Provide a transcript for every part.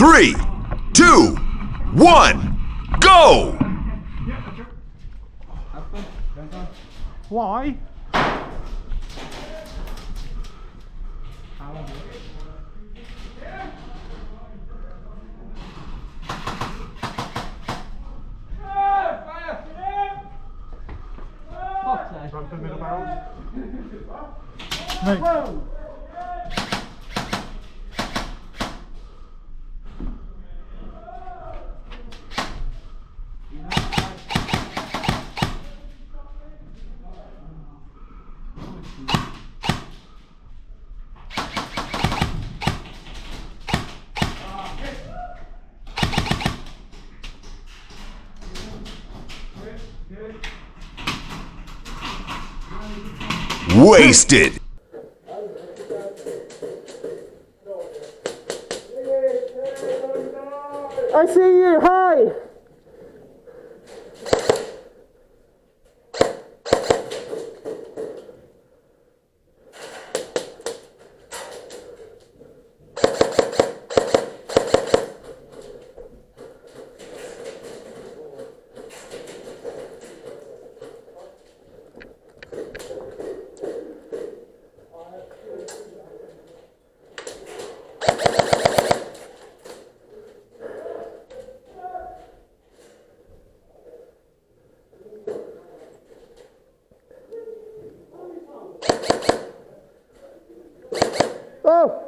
3, 2, 1, go! Why? Run for the middle barrels. Whoa! Wasted. I see you, hi! Oh!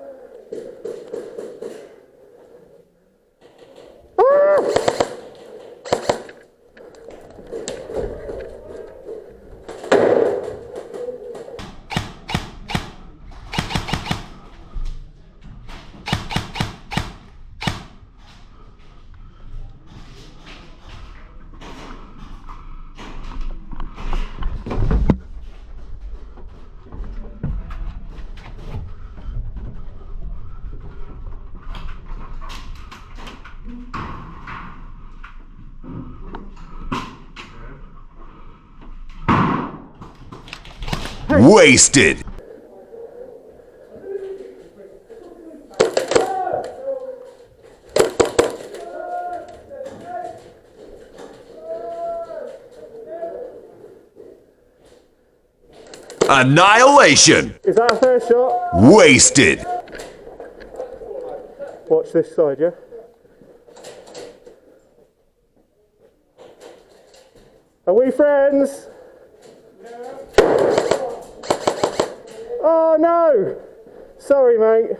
Wasted. Annihilation. Is that a fair shot? Wasted. Watch this side, yeah? Are we friends? Oh no! Sorry, mate.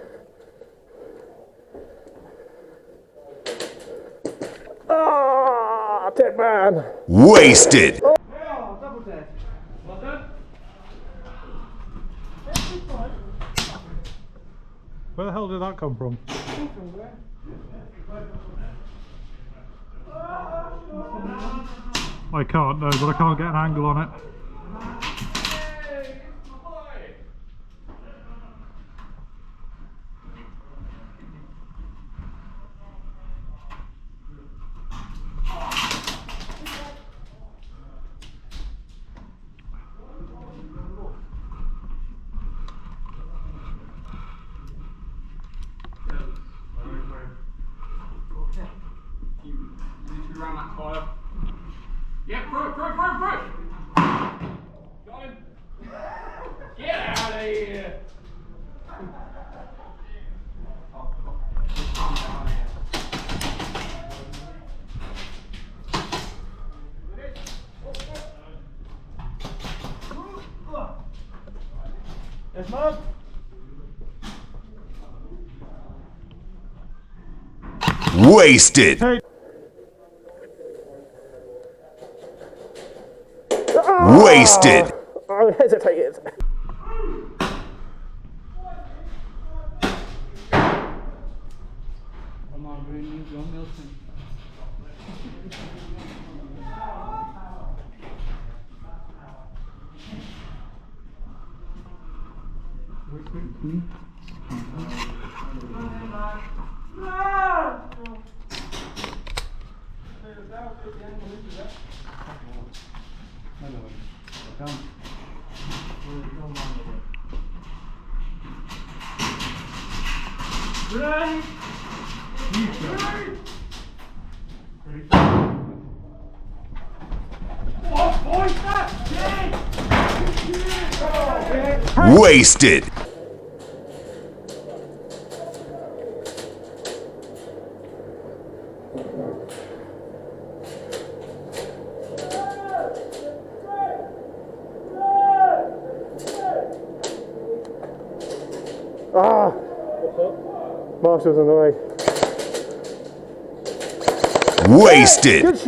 Ah, dead man. Wasted. Oh, double dead. Well done. Where the hell did that come from? I can't know, but I can't get an angle on it. Around that tire. Yeah, through. Got him. Get out of here. There's mud. Wasted. Hey. Wasted. I hesitated. Right. Wasted. Ah! Marshall's in the way. Wasted. Good